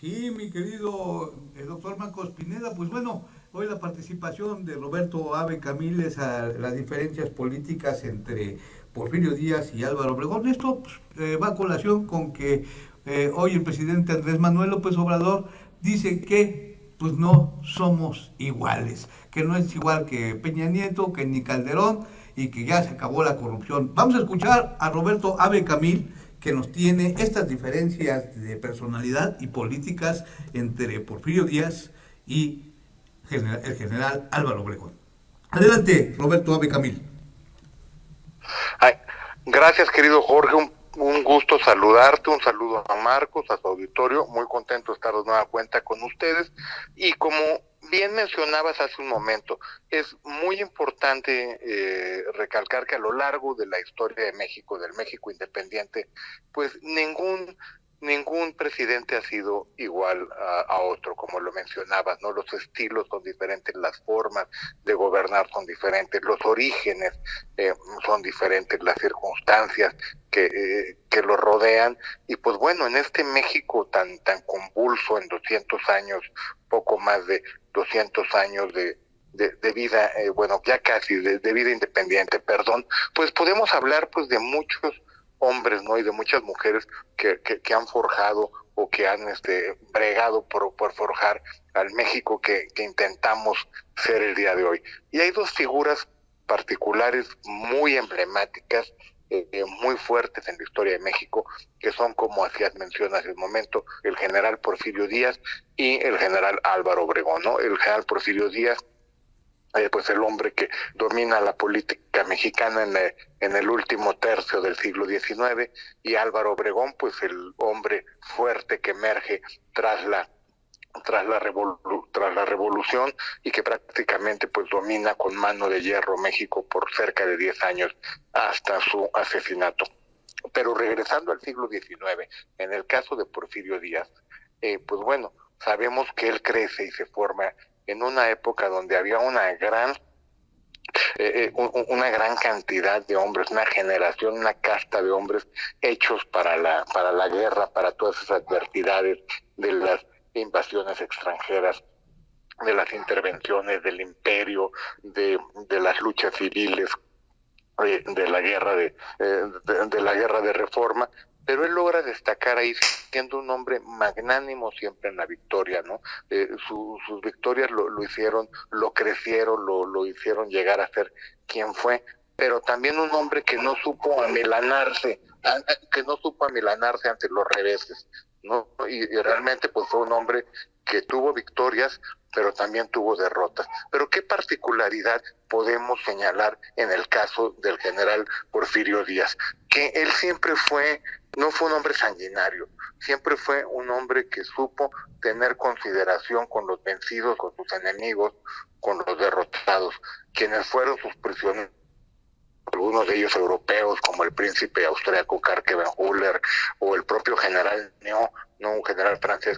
Sí, mi querido doctor Marcos Pineda, pues bueno, hoy la participación de Roberto Abe Camiles a las diferencias políticas entre Porfirio Díaz y Álvaro Obregón. Esto pues, va a colación con que hoy el presidente Andrés Manuel López Obrador dice que pues no somos iguales, que no es igual que Peña Nieto, que ni Calderón y que ya se acabó la corrupción. Vamos a escuchar a Roberto Abe Camil que nos tiene estas diferencias de personalidad y políticas entre Porfirio Díaz y el general Álvaro Obregón. Adelante, Roberto Abe Camil. Ay, gracias, querido Jorge. Un gusto saludarte, un saludo a Marcos, a su auditorio. Muy contento de estar de nueva cuenta con ustedes. Y como bien mencionabas hace un momento, es muy importante recalcar que a lo largo de la historia de México, del México independiente, pues ningún presidente ha sido igual a otro, como lo mencionabas, ¿no? Los estilos son diferentes, las formas de gobernar son diferentes, los orígenes son diferentes, las circunstancias que lo rodean. Y pues bueno, en este México tan convulso, en 200 años, poco más de 200 años de vida, bueno, ya casi de vida independiente, perdón, pues podemos hablar pues de muchos hombres, ¿no? Y de muchas mujeres que han forjado o que han bregado por forjar al México que intentamos ser el día de hoy. Y hay dos figuras particulares muy emblemáticas, muy fuertes en la historia de México, que son, como hacías mención hace un momento, el general Porfirio Díaz y el general Álvaro Obregón, ¿no? El general Porfirio Díaz, pues el hombre que domina la política mexicana en el último tercio del siglo XIX, y Álvaro Obregón, pues el hombre fuerte que emerge tras la revolución y que prácticamente pues domina con mano de hierro México por cerca de 10 años hasta su asesinato. Pero regresando al siglo XIX, en el caso de Porfirio Díaz, pues bueno, sabemos que él crece y se forma en una época donde había una gran cantidad de hombres, una generación, una casta de hombres hechos para la guerra, para todas esas adversidades de las invasiones extranjeras, de las intervenciones del imperio, de las luchas civiles, de la guerra de la guerra de reforma. Pero él logra destacar ahí siendo un hombre magnánimo siempre en la victoria, ¿no? Sus victorias lo hicieron, lo crecieron, lo hicieron llegar a ser quien fue, pero también un hombre que no supo amilanarse ante los reveses, ¿no? Y realmente pues fue un hombre que tuvo victorias, pero también tuvo derrotas. Pero ¿qué particularidad podemos señalar en el caso del general Porfirio Díaz? Que él no fue un hombre sanguinario, siempre fue un hombre que supo tener consideración con los vencidos, con sus enemigos, con los derrotados, quienes fueron sus prisioneros, algunos de ellos europeos, como el príncipe austriaco Kárkevenhuller o el propio general Ney, no un general francés,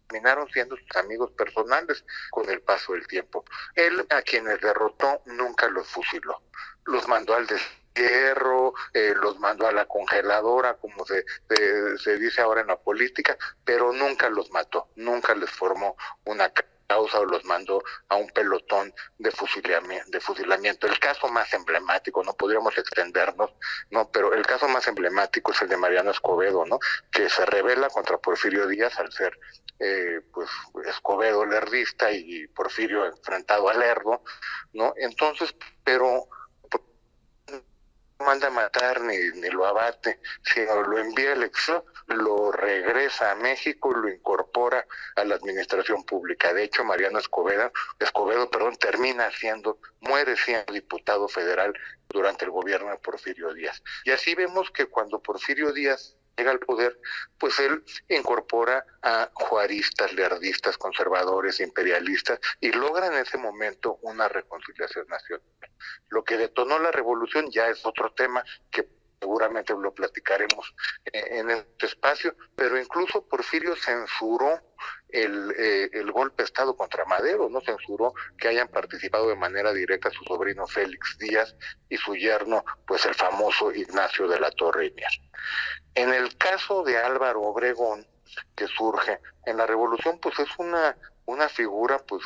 terminaron siendo sus amigos personales con el paso del tiempo. Él, a quienes derrotó, nunca los fusiló, los mandó al destierro, los mandó a la congeladora, como se dice ahora en la política, pero nunca los mató, nunca les formó una causa o los mandó a un pelotón de fusilamiento. El caso más emblemático, no podríamos extendernos, no, pero el caso más emblemático es el de Mariano Escobedo, ¿no? Que se rebela contra Porfirio Díaz al ser pues Escobedo lerdista y Porfirio enfrentado a Lerdo, ¿no? Entonces, pero no manda a matar ni lo abate, sino lo envía al exilio, lo regresa a México, lo incorpora a la administración pública. De hecho, Mariano Escobedo, muere siendo diputado federal durante el gobierno de Porfirio Díaz. Y así vemos que cuando Porfirio Díaz llega al poder, pues él incorpora a juaristas, lerdistas, conservadores, imperialistas, y logra en ese momento una reconciliación nacional. Lo que detonó la revolución ya es otro tema que seguramente lo platicaremos en este espacio, pero incluso Porfirio censuró el golpe de Estado contra Madero, no censuró que hayan participado de manera directa su sobrino Félix Díaz y su yerno, pues el famoso Ignacio de la Torre y Mier. En el caso de Álvaro Obregón, que surge en la revolución, pues es una figura pues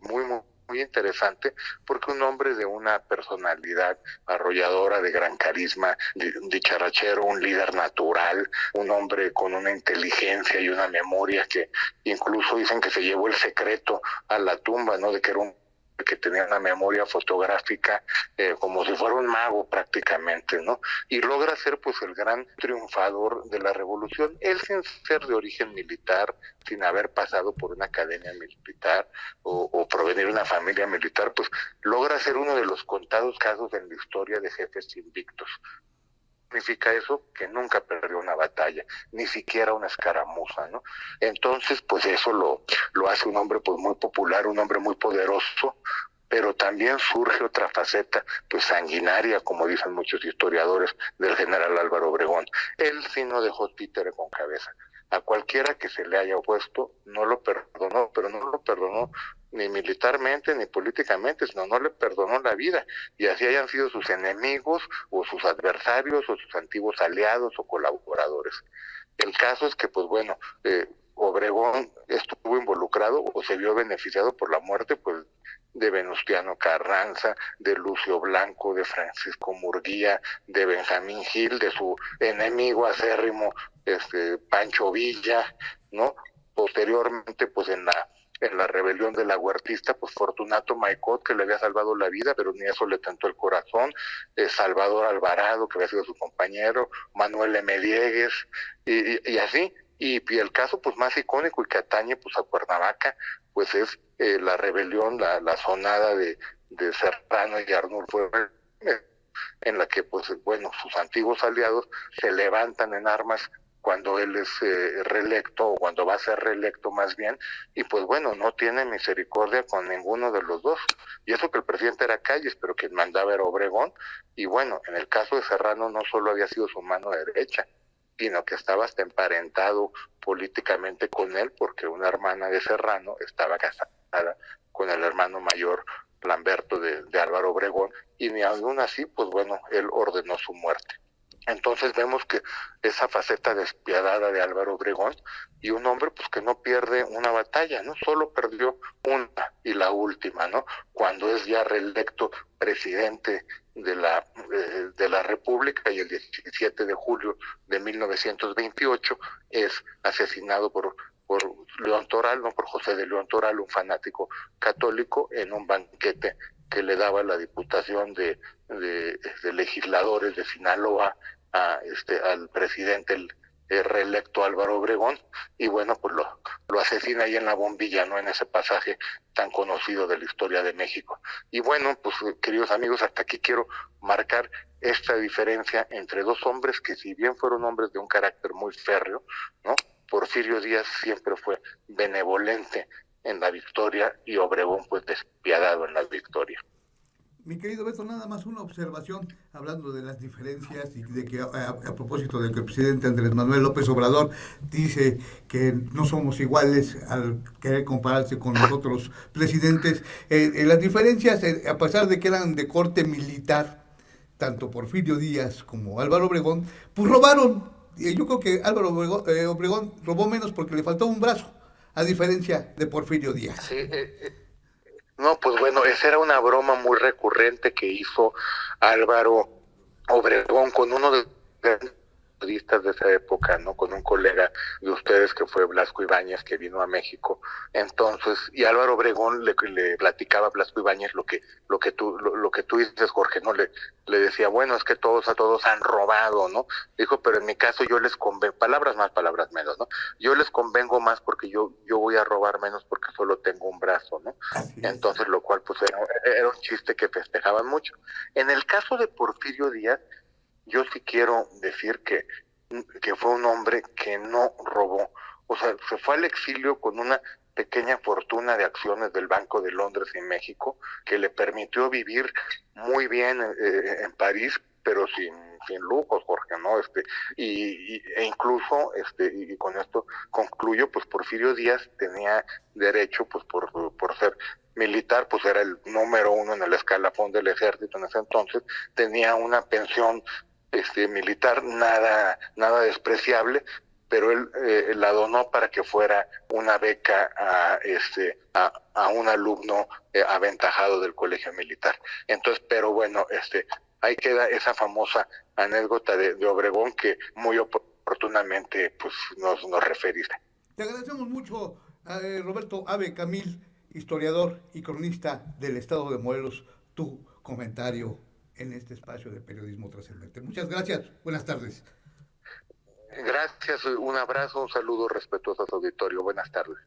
muy interesante, porque un hombre de una personalidad arrolladora, de gran carisma, dicharachero, un líder natural, un hombre con una inteligencia y una memoria que incluso dicen que se llevó el secreto a la tumba, ¿no? De que era un que tenía una memoria fotográfica como si fuera un mago prácticamente, ¿no? Y logra ser pues el gran triunfador de la revolución, él sin ser de origen militar, sin haber pasado por una academia militar o provenir de una familia militar, pues logra ser uno de los contados casos en la historia de jefes invictos. Significa eso que nunca perdió una batalla, ni siquiera una escaramuza, ¿no? Entonces, pues eso lo hace un hombre pues muy popular, un hombre muy poderoso, pero también surge otra faceta pues sanguinaria, como dicen muchos historiadores, del general Álvaro Obregón. Él sí no dejó títere con cabeza. A cualquiera que se le haya opuesto, no lo perdonó, pero no lo perdonó ni militarmente ni políticamente, sino no le perdonó la vida, y así hayan sido sus enemigos o sus adversarios o sus antiguos aliados o colaboradores. El caso es que pues bueno, Obregón estuvo involucrado o se vio beneficiado por la muerte pues de Venustiano Carranza, de Lucio Blanco, de Francisco Murguía, de Benjamín Gil, de su enemigo acérrimo Pancho Villa, ¿no? Posteriormente pues en la rebelión de la Huertista, pues Fortunato Maicot, que le había salvado la vida, pero ni eso le tentó el corazón, Salvador Alvarado, que había sido su compañero, Manuel M. Diegues, y así, y el caso pues más icónico y que atañe pues a Cuernavaca, pues es la rebelión, la sonada de Serrano y Arnulfo, en la que pues bueno, sus antiguos aliados se levantan en armas cuando él es reelecto, o cuando va a ser reelecto más bien, y pues bueno, no tiene misericordia con ninguno de los dos. Y eso que el presidente era Calles, pero quien mandaba era Obregón, y bueno, en el caso de Serrano no solo había sido su mano derecha, sino que estaba hasta emparentado políticamente con él, porque una hermana de Serrano estaba casada con el hermano mayor Lamberto de Álvaro Obregón, y ni aún así, pues bueno, él ordenó su muerte. Entonces vemos que esa faceta despiadada de Álvaro Obregón, y un hombre pues que no pierde una batalla, no solo perdió una y la última, ¿no? Cuando es ya reelecto presidente de la República, y el 17 de julio de 1928 es asesinado por León Toral, no por José de León Toral, un fanático católico, en un banquete que le daba la Diputación de Legisladores de Sinaloa al presidente el reelecto Álvaro Obregón, y bueno, pues lo asesina ahí en la Bombilla, ¿no? En ese pasaje tan conocido de la historia de México. Y bueno, pues queridos amigos, hasta aquí quiero marcar esta diferencia entre dos hombres que, si bien fueron hombres de un carácter muy férreo, ¿no? Porfirio Díaz siempre fue benevolente en la victoria y Obregón pues despiadado en la victoria. Mi querido Beto, nada más una observación hablando de las diferencias, y de que a propósito de que el presidente Andrés Manuel López Obrador dice que no somos iguales al querer compararse con los otros presidentes. Las diferencias, a pesar de que eran de corte militar, tanto Porfirio Díaz como Álvaro Obregón, pues robaron. Yo creo que Álvaro Obregón robó menos porque le faltó un brazo, a diferencia de Porfirio Díaz. Sí, no, pues bueno, esa era una broma muy recurrente que hizo Álvaro Obregón con uno de los grandes periodistas de esa época, ¿no? Con un colega de ustedes que fue Blasco Ibáñez, que vino a México. Entonces, y Álvaro Obregón le platicaba a Blasco Ibáñez lo que tú dices, Jorge, ¿no? Le decía, bueno, es que todos han robado, ¿no? Dijo, pero en mi caso yo les convengo, palabras más, palabras menos, ¿no? Yo les convengo más porque yo voy a robar menos porque solo tengo un brazo, ¿no? Entonces, lo cual pues era un chiste que festejaban mucho. En el caso de Porfirio Díaz, yo sí quiero decir que fue un hombre que no robó. O sea, se fue al exilio con una pequeña fortuna de acciones del Banco de Londres y México, que le permitió vivir muy bien en París, pero sin lujos, Jorge, ¿no? E incluso, y con esto concluyo, pues Porfirio Díaz tenía derecho, pues por ser militar, pues era el número 1 en el escalafón del ejército en ese entonces, tenía una pensión militar nada despreciable, pero él la donó para que fuera una beca a un alumno aventajado del colegio militar. Entonces, pero bueno, ahí queda esa famosa anécdota de Obregón que muy oportunamente pues nos referiste. Te agradecemos mucho, Roberto Abe Camil, historiador y cronista del estado de Morelos, tu comentario en este espacio de periodismo trascendente. Muchas gracias, buenas tardes. Gracias, un abrazo, un saludo respetuoso a su auditorio, buenas tardes.